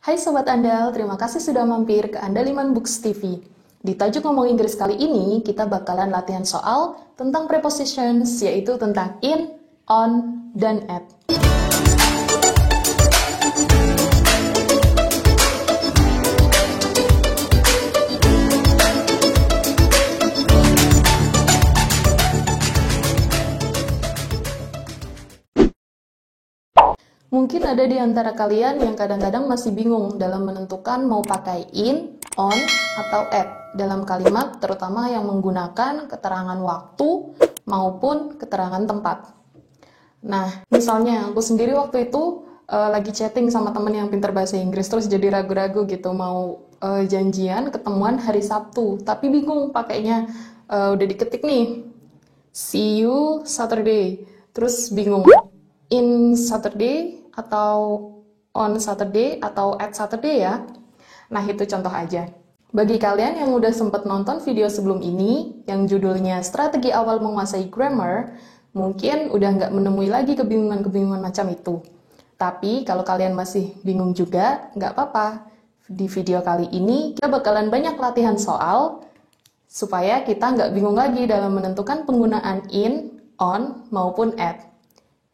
Hai Sobat Andal, terima kasih sudah mampir ke Andaliman Books TV. Di tajuk ngomong Inggris kali ini, kita bakalan latihan soal tentang prepositions, yaitu tentang in, on, dan at. Mungkin ada di antara kalian yang kadang-kadang masih bingung dalam menentukan mau pakai in, on, atau at dalam kalimat, terutama yang menggunakan keterangan waktu maupun keterangan tempat. Nah, misalnya aku sendiri waktu itu lagi chatting sama temen yang pintar bahasa Inggris, terus jadi ragu-ragu gitu mau janjian ketemuan hari Sabtu, tapi bingung pakainya. Udah diketik nih, see you Saturday, terus bingung in Saturday atau on Saturday atau at Saturday ya. Nah, itu contoh aja. Bagi kalian yang udah sempat nonton video sebelum ini yang judulnya Strategi Awal Menguasai Grammar, mungkin udah nggak menemui lagi kebingungan-kebingungan macam itu. Tapi kalau kalian masih bingung juga, nggak apa-apa. Di video kali ini kita bakalan banyak latihan soal supaya kita nggak bingung lagi dalam menentukan penggunaan in, on, maupun at.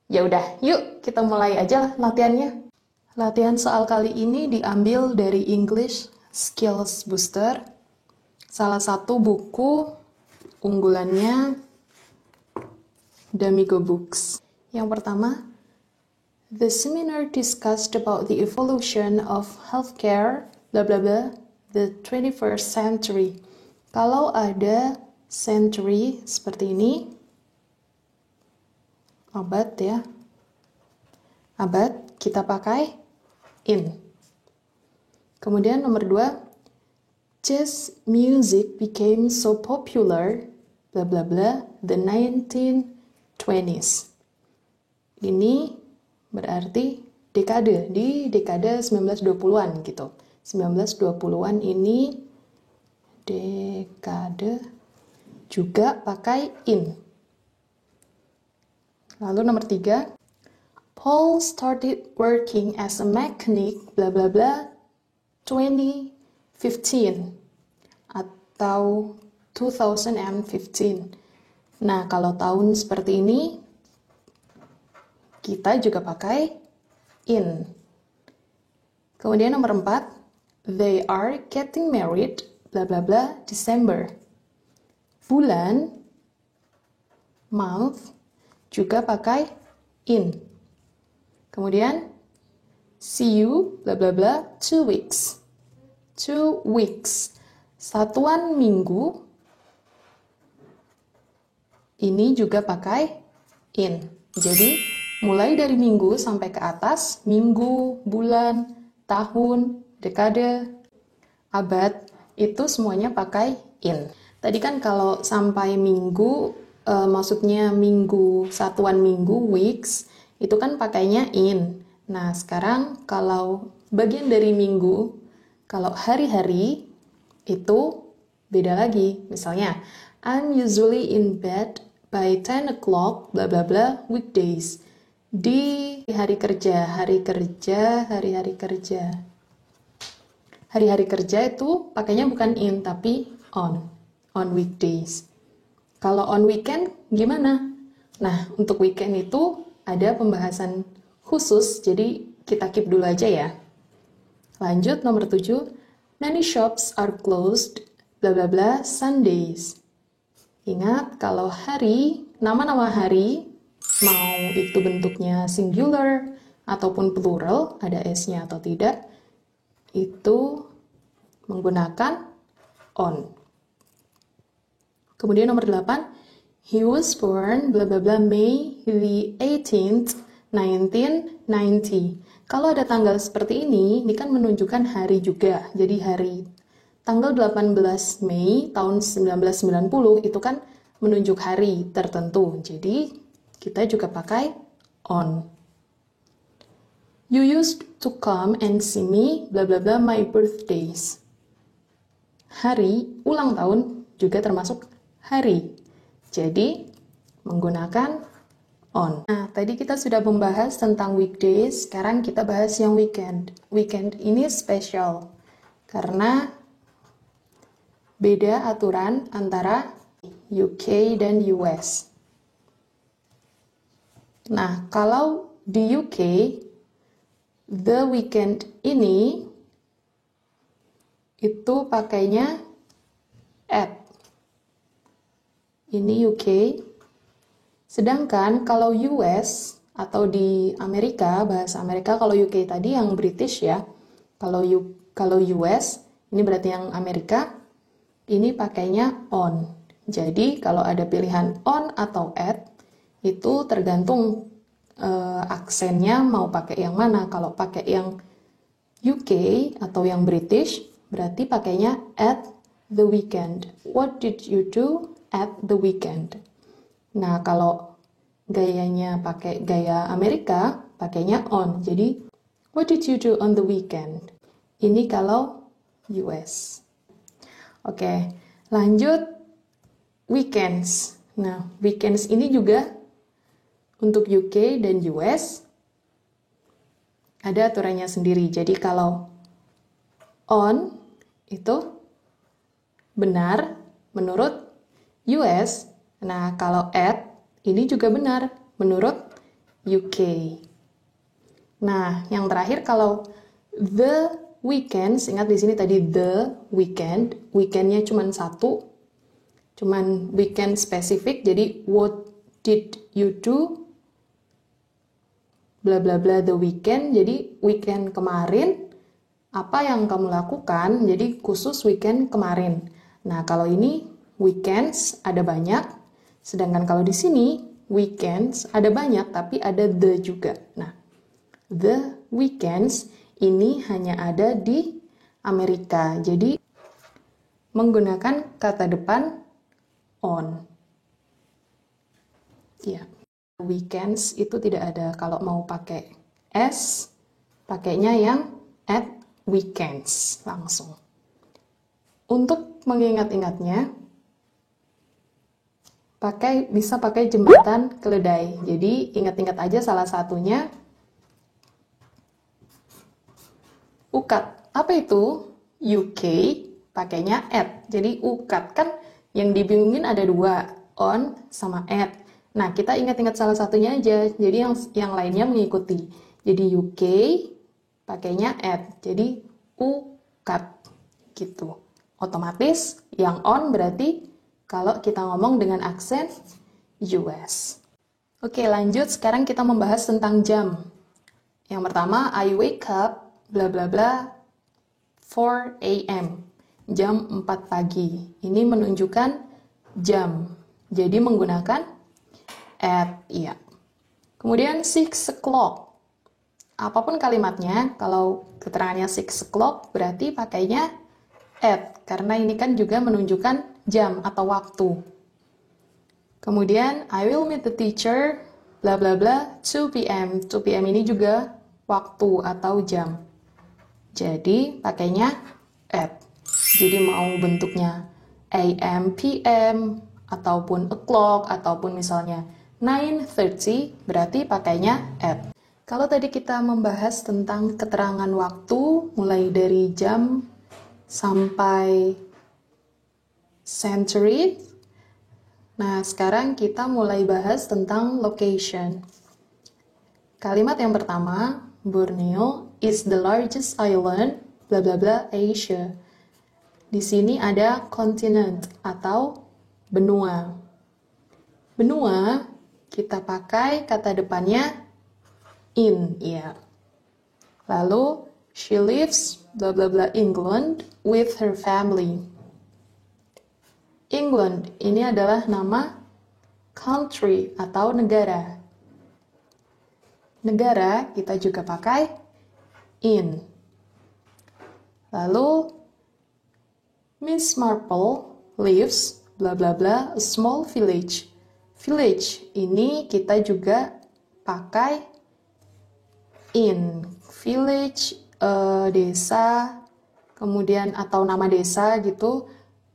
Ya udah, yuk kita mulai aja latihannya. Latihan soal kali ini diambil dari English Skills Booster, salah satu buku unggulannya Damigo Books. Yang pertama, the seminar discussed about the evolution of healthcare, bla bla bla, the 21st century. Kalau ada century seperti ini, abad ya, abad kita pakai in. Kemudian nomor 2, jazz music became so popular, bla bla bla, the 1920s. Ini berarti dekade, di dekade 1920-an gitu. 1920-an ini dekade juga pakai in. Lalu nomor 3, Paul started working as a mechanic, bla bla bla, 2015 atau 2015. Nah, kalau tahun seperti ini, kita juga pakai in. Kemudian nomor 4, they are getting married, bla bla bla, December. Bulan, month, juga pakai in. Kemudian, see you, bla bla bla, 2 weeks. 2 weeks. Satuan minggu, ini juga pakai in. Jadi, mulai dari minggu sampai ke atas, minggu, bulan, tahun, dekade, abad, itu semuanya pakai in. Tadi kan kalau sampai minggu, maksudnya minggu, satuan minggu, weeks, itu kan pakainya in. Nah, sekarang kalau bagian dari minggu, kalau hari-hari, itu beda lagi. Misalnya, I'm usually in bed by 10 o'clock, bla bla bla, weekdays. Di hari kerja, hari-hari kerja. Hari-hari kerja itu pakainya bukan in, tapi on weekdays. Kalau on weekend, gimana? Nah, untuk weekend itu ada pembahasan khusus, jadi kita keep dulu aja ya. Lanjut, nomor 7. Many shops are closed, bla bla bla, Sundays. Ingat, kalau hari, nama-nama hari, mau itu bentuknya singular ataupun plural, ada S-nya atau tidak, itu menggunakan on. Kemudian nomor 8, he was born, bla bla bla, May the 18th, 1990. Kalau ada tanggal seperti ini kan menunjukkan hari juga. Jadi hari tanggal 18 Mei tahun 1990 itu kan menunjuk hari tertentu. Jadi kita juga pakai on. You used to come and see me, bla bla bla, my birthdays. Hari, ulang tahun juga termasuk hari. Jadi, menggunakan on. Nah, tadi kita sudah membahas tentang weekdays, sekarang kita bahas yang weekend. Weekend ini spesial karena beda aturan antara UK dan US. Nah, kalau di UK, the weekend ini itu pakainya at. Ini UK. Sedangkan kalau US atau di Amerika, bahasa Amerika, kalau UK tadi yang British ya. Kalau US, ini berarti yang Amerika, ini pakainya on. Jadi kalau ada pilihan on atau at, itu tergantung aksennya mau pakai yang mana. Kalau pakai yang UK atau yang British, berarti pakainya at the weekend. What did you do at the weekend? Nah, kalau gayanya pakai gaya Amerika, pakainya on. Jadi, what did you do on the weekend? Ini kalau US. Oke, lanjut weekends. Nah, weekends ini juga untuk UK dan US ada aturannya sendiri. Jadi, kalau on itu benar menurut US. Nah, kalau at ini juga benar menurut UK. Nah, yang terakhir kalau the weekends, ingat di sini tadi the weekend, weekendnya cuma satu, cuman weekend spesifik, jadi what did you do, bla bla bla the weekend, jadi weekend kemarin, apa yang kamu lakukan, jadi khusus weekend kemarin. Nah, kalau ini weekends ada banyak, sedangkan kalau di sini weekends ada banyak tapi ada the juga. Nah, the weekends ini hanya ada di Amerika. Jadi menggunakan kata depan on. Ya, weekends itu tidak ada. Kalau mau pakai s, pakainya yang at weekends langsung. Untuk mengingat-ingatnya, bisa pakai jembatan keledai. Jadi ingat-ingat aja salah satunya ukat. Apa itu? UK pakainya at. Jadi ukat kan yang dibingungin ada dua, on sama at. Nah, kita ingat-ingat salah satunya aja. Jadi yang lainnya mengikuti. Jadi UK pakainya at. Jadi ukat gitu. Otomatis yang on berarti kalau kita ngomong dengan aksen US. Oke, lanjut. Sekarang kita membahas tentang jam. Yang pertama, I wake up, bla bla bla, 4 a.m. Jam 4 pagi. Ini menunjukkan jam. Jadi menggunakan at, iya. Kemudian 6 o'clock. Apapun kalimatnya, kalau keterangannya 6 o'clock, berarti pakainya at. Karena ini kan juga menunjukkan jam atau waktu. Kemudian, I will meet the teacher, bla bla bla, 2 p.m. 2 p.m. ini juga waktu atau jam. Jadi, pakainya at. Jadi, mau bentuknya AM, PM, ataupun o'clock, ataupun misalnya 9:30, berarti pakainya at. Kalau tadi kita membahas tentang keterangan waktu, mulai dari jam sampai century. Nah, sekarang kita mulai bahas tentang location. Kalimat yang pertama, Borneo is the largest island, bla bla bla, Asia. Di sini ada continent atau benua. Benua, kita pakai kata depannya in, ya. Lalu, she lives, bla bla bla, England with her family. England ini adalah nama country atau negara. Negara kita juga pakai in. Lalu, Miss Marple lives, bla bla bla, a small village. Village ini kita juga pakai in. Village, desa, kemudian atau nama desa gitu.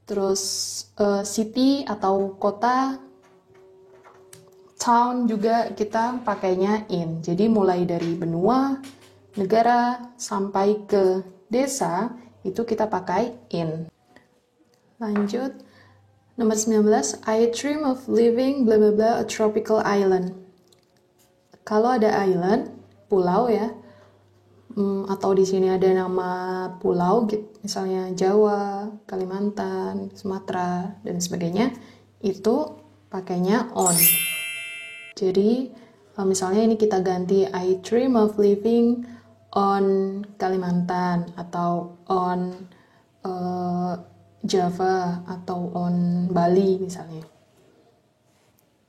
Terus city atau kota, Town juga kita pakainya in. Jadi mulai dari benua, negara, sampai ke desa, itu kita pakai in. Lanjut. Nomor 19, I dream of living blah blah blah a tropical island. Kalau ada island, pulau ya, atau di sini ada nama pulau, misalnya Jawa, Kalimantan, Sumatera, dan sebagainya, itu pakainya on. Jadi, misalnya ini kita ganti I dream of living on Kalimantan, atau on Java, atau on Bali misalnya.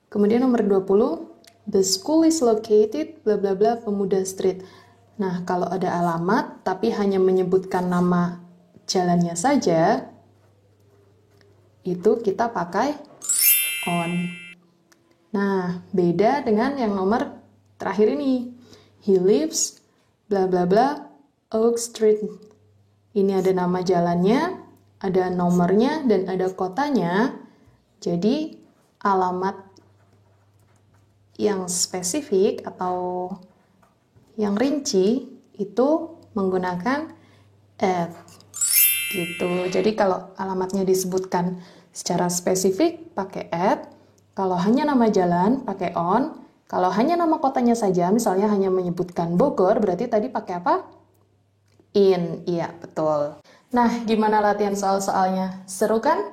Kemudian nomor 20, the school is located bla bla bla Pemuda Street. Nah, kalau ada alamat tapi hanya menyebutkan nama jalannya saja, itu kita pakai on. Nah, beda dengan yang nomor terakhir ini. He lives bla bla bla Oak Street. Ini ada nama jalannya, ada nomornya, dan ada kotanya. Jadi, alamat yang spesifik atau yang rinci itu menggunakan at. Gitu. Jadi, kalau alamatnya disebutkan secara spesifik, pakai at. Kalau hanya nama jalan, pakai on. Kalau hanya nama kotanya saja, misalnya hanya menyebutkan Bogor, berarti tadi pakai apa? In. Iya, betul. Nah, gimana latihan soal-soalnya? Seru kan?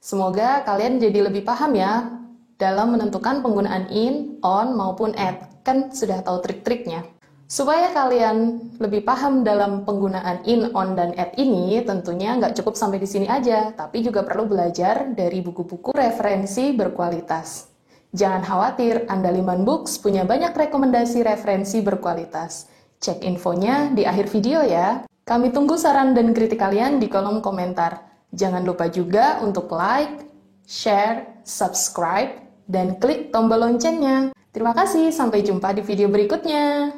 Semoga kalian jadi lebih paham ya dalam menentukan penggunaan in, on, maupun at. Kan sudah tahu trik-triknya. Supaya kalian lebih paham dalam penggunaan in, on, dan at ini, tentunya nggak cukup sampai di sini aja, tapi juga perlu belajar dari buku-buku referensi berkualitas. Jangan khawatir, Andaliman Books punya banyak rekomendasi referensi berkualitas. Cek infonya di akhir video ya. Kami tunggu saran dan kritik kalian di kolom komentar. Jangan lupa juga untuk like, share, subscribe, dan klik tombol loncengnya. Terima kasih, sampai jumpa di video berikutnya.